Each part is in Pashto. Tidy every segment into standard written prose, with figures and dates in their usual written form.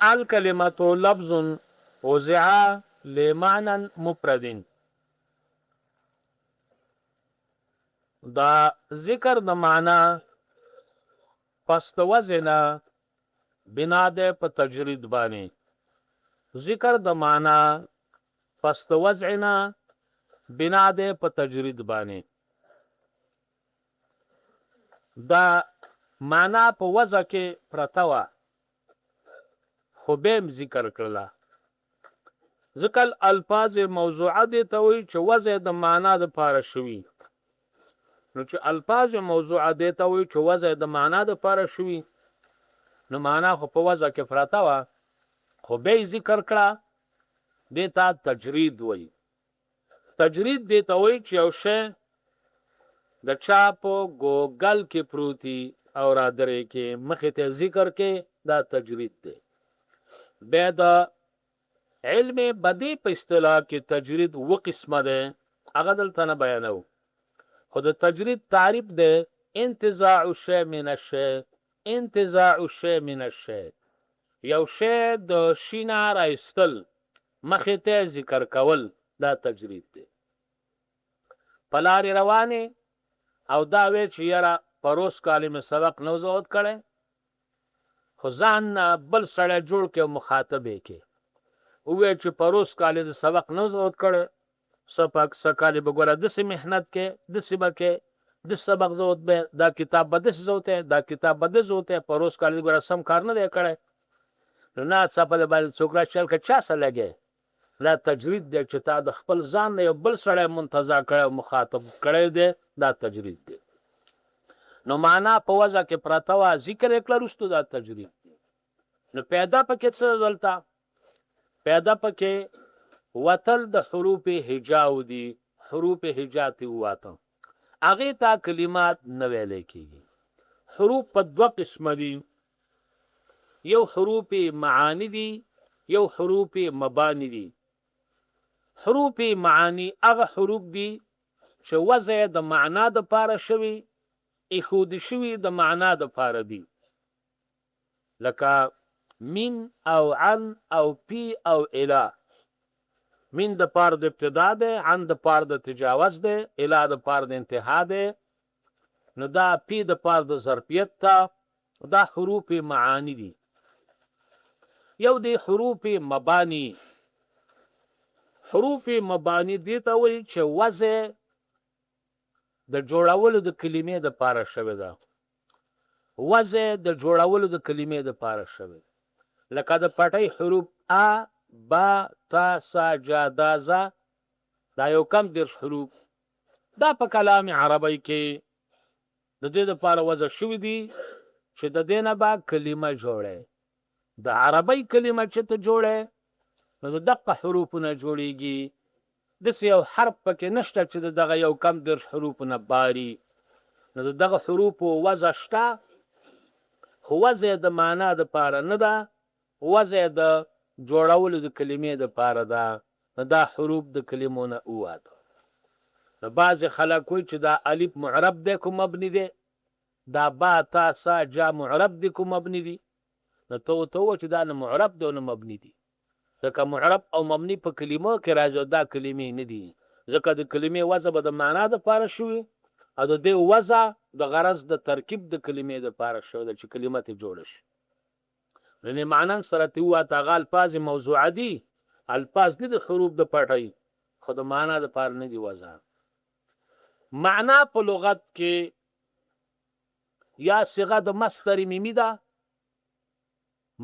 الکلمة لفظ وضع لمعنى مفرد. دا ذکر د معنا پس د وضع نه بنا ده په تجرید باندې. ذکر د معنا پس د وضع نه بنا ده په تجرید باندې. دا معنا په وضع کې پرته وه خو بیا هم ذکر کړله. ذکر الفاظ موضوعه دې ته وایي چې وضع د معنا دپاره شوي. نو چې الفاظ موضوعه دې ته وایي چې وضع د معنا دپاره شوي نو معنا خو په وضع کې پرته وه خو بیا یې ذکر کړه. دې ته تجرید وایي. تجرید دې ته وایي چې یو شی د چا په ګوګل کې پروتي او رادرې کې مخې ته ذکر کې دا تجرید دی. بیا د علم بدی په اصطلاح کې تجرید و قسمه ده هغه دلته نه بیانو. خو د تجرید تعریف ده انتزاع الشی من الشی. انتزاع الشی من الشی، یو شی د شي نه رایستل مخې ته ذکر کول دا تجرید دی. په لارې روانې او دا وی چې یاره پروس کال مې سبق نو زود کړی خو ځان بل سړی جوړ کې مخاطب یې کې وویل چې پروس کال د سبق نو زود کړی څه کال به ګوره داسې محنت کې داسې به کې داسې سبق زود به دا کتاب به داسې زوتی دا کتاب به داسې زوتی پروس کال ګوره سم کار نه دی کړی نو ناڅاپه د باندې څوک راشي که چا څه لګی دا تجرید دی چې تا د خپل ځان نه یو بل سړی منتزع کړی او مخاطب کړی دی دا تجرید دی. نو معنا په وضع کې پرته وه ذکر یې کړه وروستو دا تجرید دی. نو پیدا پکې څه دلته پیدا پکې وتل د حروف هجاو دي. حروف هجا ته وواته هغې ته کلمات نه ویلی کېږي. حروف په دوه قسمه دي. یو حروف معانی دي یو حروف مبانی دي. حروف معانی هغه حروف دي چې وضع د معنا دپاره شوي ایښودي شوي د معنا دپاره دي لکه من او عن او پی او اله. من د پاره د ابتدا دی عن د پاره د تجاوز دی اله د پاره د انتها دی نو دا پی د پاره د ظرفیت ته دا حروف معانی دي. یو دی حروف مبانی. حروف مبانی دې ته وایي چې وضع د جوړولو د کلمې دپاره شوې ده. وضع د جوړولو د کلمې دپاره شوې لکه د پټۍ حروف ا با تا سا جا دا زا دا یو کم دېرش حروف دا په کلام عربی کې د دې دپاره وضع شوي دي چې د دې نه به کلمه جوړی. د عربی کلمه چې ته جوړی نو د دقه حروفو نه جوړیږي. داسې یو حرف پکې نشته چې د دغه یو کم دېرش حروفو نه باري. نو د دغه حروفو وضع شته خو وضع د معنا دپاره نه ده وضع د جوړولو د کلمې دپاره ده. نو دا حروف د کلمو نه وواته. نو بعضې خلک وایي چې دا الف معرب دی که مبني دی دا با تا سا جا معرب دی که مبني دي نو ته ورته ووایه چې دا نه معرب دی او نه مبني دي ځکه معرب او مبني په کلمو کې راځي او دا کلمې نه دي ځکه د کلمې وضع به د معنا دپاره شوي او د دې وضع د غرض د ترکیب د کلمې دپاره شوی ده چې کلمه ترې جوړه شي. یعنې معنا سره ترې وواته هغه الفاظ موضوعه دي الفاظ دي د حروف د پټۍ خو د معنا دپاره نه دي وضع. معنا په لغت کې یا صيغه د مصدر میمی ده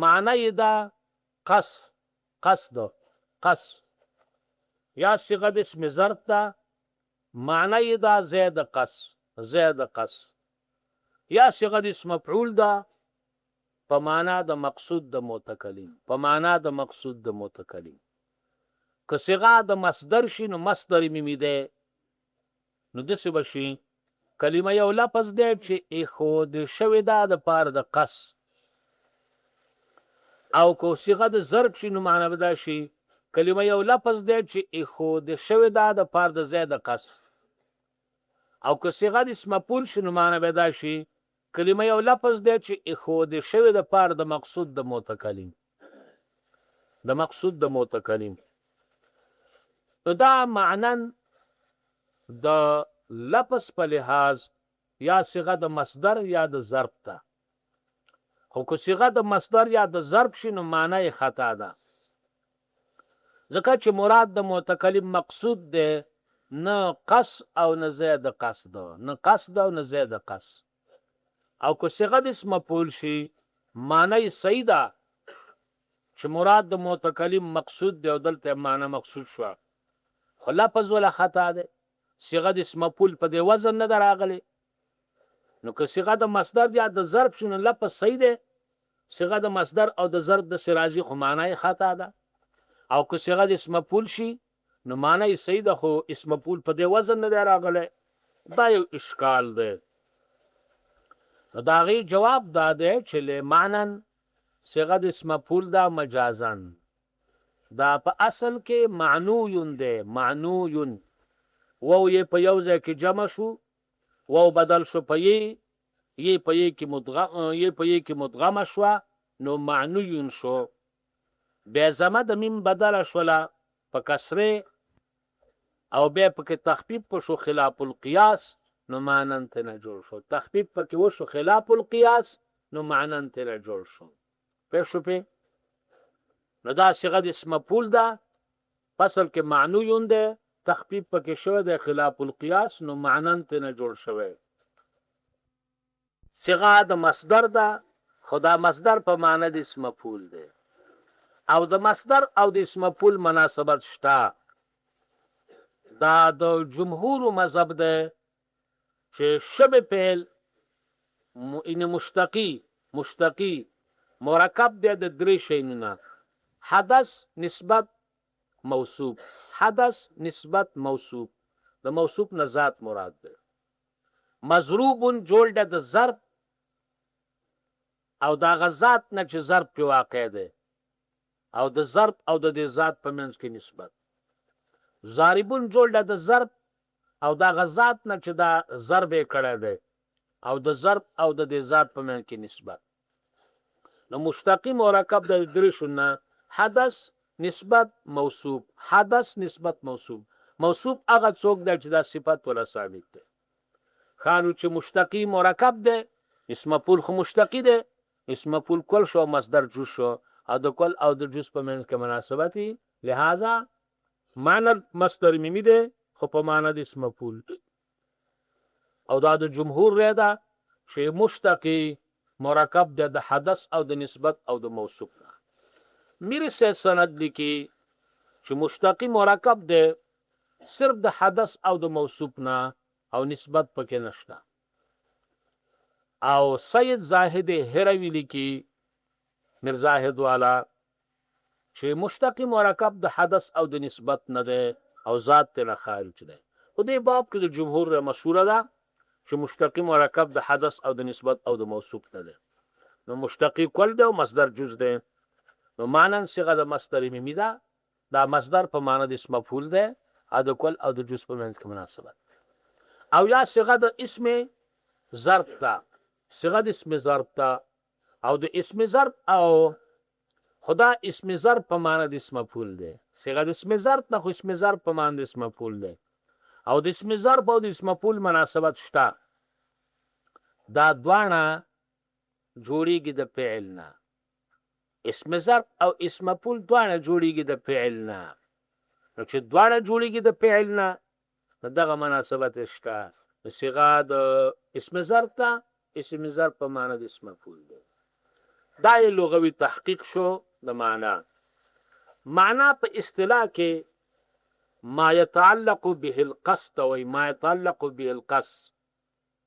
معنی ده قصد یا صيغه د اسم ظرف ده معنی ده زید قص یا صيغه د اسم مفعول ده په معنا د مقصود د متکلم. که صيغه د مصدر شي نو مصدر میمی ده نو داسې به شي کلمه یو لفظ دی چې ایښود شوې ده د پاره د قص او که صيغه د ظرف شي نو معنا به دا شي کلمه یو لفظ دی چې ایښود شوې ده د پاره د زید قص او که صيغه د اسم مفعول شي نو معنا به دا شي کلمه یو لفظ دی چې ایښود شوې د پاره د مقصود د متکلم. د مقصود د متکلم. دا معنن د لفظ په لحاظ یا صيغه د مصدر یا د ظرف ده. خو که صيغه د مصدر یا د ظرف شي نو معنی خطا ده، ځکه چې مراد د متکلم مقصود ده، نه قص او نه زید قصد، نه قصد او نه زید قصد. او که صيغه د اسم مفعول شي معنی صحیح ده چې مراد د متکلم مقصود دی او دلته معنی مقصود شو، خو لفظ ولا خطا ده. صيغه د اسم مفعول په دې وزن نه راغلی، نو که صيغه د مصدر یا د ظرف شنو لفظ صحیح ده. صيغه د مصدر او د ظرف د سرازي خو معنی خطا ده، او که صيغه د اسم مفعول شي نو معنی صحیح ده، خو اسم مفعول په دې وزن نه راغلی. دا یو اشکال ده. نو دا غي جواب دا ده چې لمعنن صيغه د اسم مفعول دا مجازن دا په اصل کې معنویون ده. معنویون وو یې په یو ځای کې جمع شو، وو بدل شو په یې په یې کې مدغم شو، نو معنویون شو. بیا زمه د میم بدل شولا په کسره او بیا پکې تخفیف په شو خلاف القياس، نو معنن ته نه جوړ شو. تخفیف پکې وشو خلاف القياس، نو معنن ته نه جوړ شو. په شو په نو دا صيغه د اسم مفعول ده، فصل کې معنویون ده، تخفیف پکې شو د خلاف القياس، نو معنن ته نه جوړ شوی. صيغه د مصدر ده، خدا مصدر په معنی د اسم مفعول ده، او د مصدر او د اسم مفعول مناسبت شته. دا د جمهور مذهب ده چې شبه فعل ان مشتقی مرکب ده د درې شیونو: حدث، نسبت، موصوف. حدث، نسبت، موصوف. د موصوف نه ذات مراد ده. مضروب جوړ ده د ضرب او دا غذات نه چې ضرب په واقع ده، او د ضرب او د دې ذات په منځ کې نسبت. ضاربون جوړ ده د ضرب او دا غذات نه چې دا ضرب یې کړی دی، او د ضرب او د دې ذات په منځ کې نسبت. نو مشتقی مرکب د درې شونه: حدث، نسبت، موصوف. حدث، نسبت، موصوف. موصوف هغه څوک دی چې دا صفت ولا ثابت دی. خانو چې مشتقی مرکب دی، اسم مفعول خو مشتقی دی، اسم مفعول کل شو، مصدر جز شو، او د کل او د جز په منځ کې مناسبتي، لہذا معنی مصدر میمی دی خو په معنی د اسم مفعول. او دا د جمهور رای ده چې مشتقی مرکب ده د حدث او د نسبت او د موصوف نه. میری سے سند لیکي چې مشتقی مرکب ده صرف د حدث او د موصوف نه، او نسبت پکې نشته. او سید زاهد هروی لیکي مرزاهد والا چې مشتقی مرکب د حدث او د نسبت نه ده او ذات ته خارج ده. په دې باب کې د جمهور مشوره ده چې مشتقی مرکب د حدث او د نسبت او د موصوف نه ده. نو مشتقی کل ده او مصدر جز ده. نو معنی صيغه د مصدر میمی ده، دا مصدر په معنی د اسم مفعول ده، او د کل او د جز په منځ کې مناسبت. او یا صيغه د اسم ظرف ده، صيغه د اسم ظرف ده، او د اسم ظرف او خدا اسم ظرف په معنی د اسم مفعول ده. صيغه د اسم ظرف نه، خو اسم ظرف په معنی د اسم مفعول ده، او د اسم ظرف او د اسم مفعول مناسبت شته. دا دوانه جوړیږي د فعل نه. اسم ظرف او اسم مفعول دوانه جوړیږي د فعل نه. نو چې دوانه جوړیږي د فعل نه، نو دغه مناسبت شته. صيغه د اسم ظرف ته، اسم ظرف په معنی د اسم مفعول ده. دا یې لغوي تحقیق شو د معنا. معنا په اصطلاح کې ما يتعلق به القصد و ما يتعلق به القصد،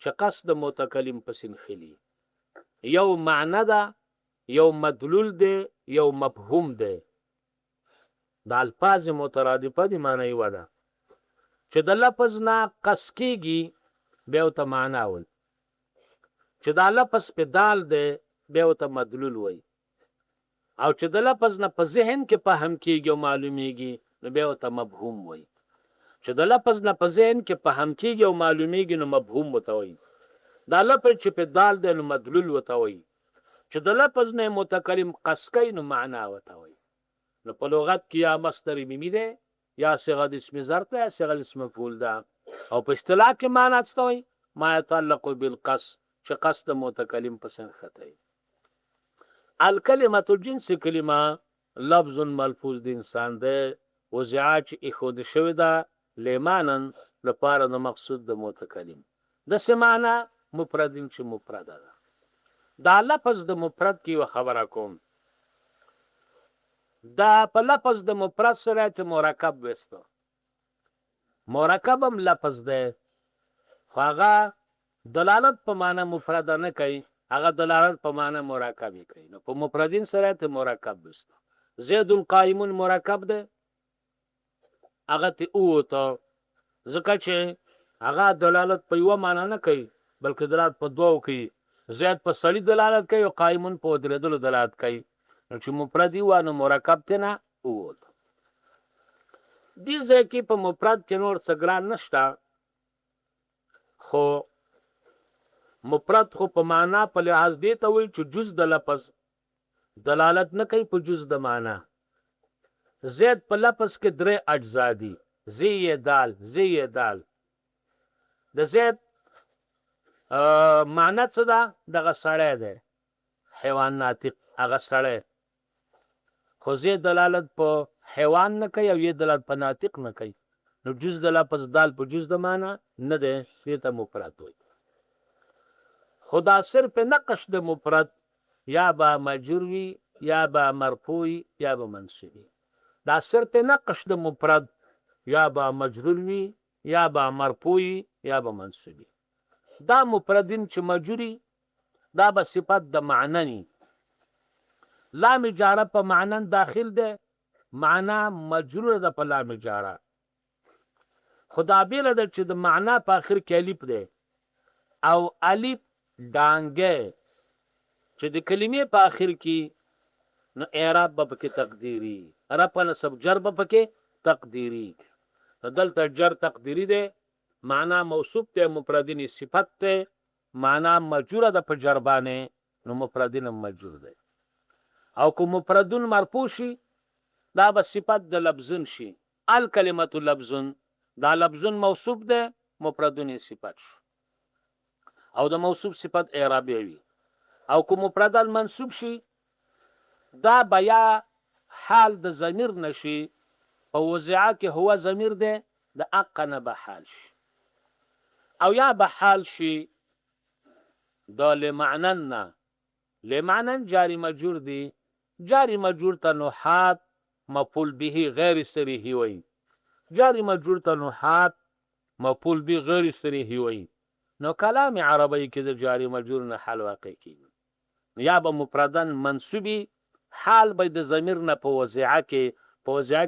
چې قصد متکلم پسین خلی. یو معنی ده، یو مدلول ده، یو مفهوم ده. دا الفاظ مترادفه دي، معنی یو ده چې د لفظ نه قصد کیږي بیا ورته معنا وایي، چې دا لفظ په دال ده بیا ورته مدلول وایي، او چې د لفظ نه په ذهن کې فهم کیږي او معلومیږي نو بیا ورته مفهوم وایي. چې د لفظ نه په ذهن کې فهم کیږي او معلومیږي نو مفهوم ورته وایي. دا لفظ چې په دال ده نو مدلول ورته وایي. چې د لفظ نه متکلم قصد کوي نو معنا ورته وایي. نو په لغت کې یا مصدر میمی ده یا صيغه د اسم ظرف ده یا صيغه د اسم مفعول ده او په اصطلاح کې معنی څه وي ما يتعلق بالقصد چې قصد متکلم پسند خطه الکلمه الجنس کلمه لفظ ملفوظ د انسان ده وزعاج اخود شوی ده لمانن لپاره د مقصود د متکلم د سمانه مفردین چې مفرد ده دا لفظ د مفرد کې خبره کوم دا په لفظ د مفرد سره ته مرکب وسته مرکب هم لفظ ده هغه دلالت په معنی مفرد نه کوي هغه دلالت په معنی مرکب کوي نو په مفردین سره ته مرکب وسته زید القائم مرکب ده هغه ته اوته ځکه چې هغه دلالت په یو معنی نه کوي بلکې دلالت په دوو کوي زید په سړي دلالت کوي او قائمون په درېدلو دلالت کوي نو چې مفردی و نو مرکب ته نه ووت دې ځای کې په مفرد کې نور څه ګران نشته خو مفرد خو په معنا په لحاظ دی ته وایي چې جز د لفظ دلالت نه کوي په جز د معنا زید په لفظ کې درې اجزا دي زی دال د زید معنا څه ده دغه سړی دی حیوان ناطق هغه سړی خو زی دلالت په حیوان نه کوي او یې دلالت په ناطق نه کوي نو جز د لفظ دال په جز د معنا نه دی دې ته مفرد وایي خدا صرف نقش د مفرد یا با مجرور وي یا با مرفوع یا با منصوب دا صرف نقش د مفرد یا با مجرور وي یا با مرفوع یا با منصوب دا مفردین چې مجروري دا به صفت د معنی لام جاره په معنن داخل ده معنا مجرور ده په لام جاره خدا بیره ده چې د معنا په اخر کې الف ده او الف دانګه چې د کلمې په اخر کې نو اعراب به پکې تقديري رفع نصب جر به پکې تقديري دلته جر تقديري ده معنا موصوف ته مفردین صفت ته معنا مجرور ده په جر باندې نو مفردین مجرور ده او کوم مفردون مرفوع شي دا به صفت د لفظن شي الکلمه لفظن دا لفظن موصوف ده مفردون صفت شي او د موصوف صفت اعرابي وي او کوم مفرد منصوب شي دا بیا حال د ضمیر نشي او وضعه کې هو ضمیر ده د اقنه به حال شي او یا به حال شي دا لمعنن جاری مجرور دی جاری مجرور ته نحات مفعول به غیر صریح وي جاری مجرور ته نحات مفعول به غیر صریح وي نو کلام عربی کې د جاری مجرور نه حال واقع کیږي یا به مفردن منصوبی حال به د ضمیر نه په وضعه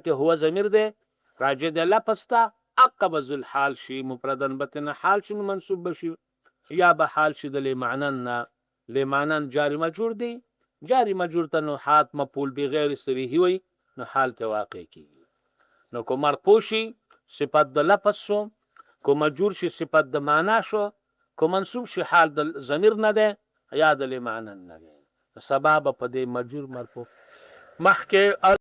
کې هو ضمیر دی راجع د لفظ ته عقب ذل حال شي مفردن بتن حال شي منصوب بشي یا به حال شي د لمعنن جاری مجرور دی جاری مجرور ته نحات مفعول به غیر صریح وي نو حال ته واقع کیږي نو کو مرفوع شي صفت د لفظ شو کو مجرور شي صفت د معنا شو کو منصوب شي حال د ضمیر نه ده یا د لمعنن نه ده سبب په دې مجرور مرفوع مخکې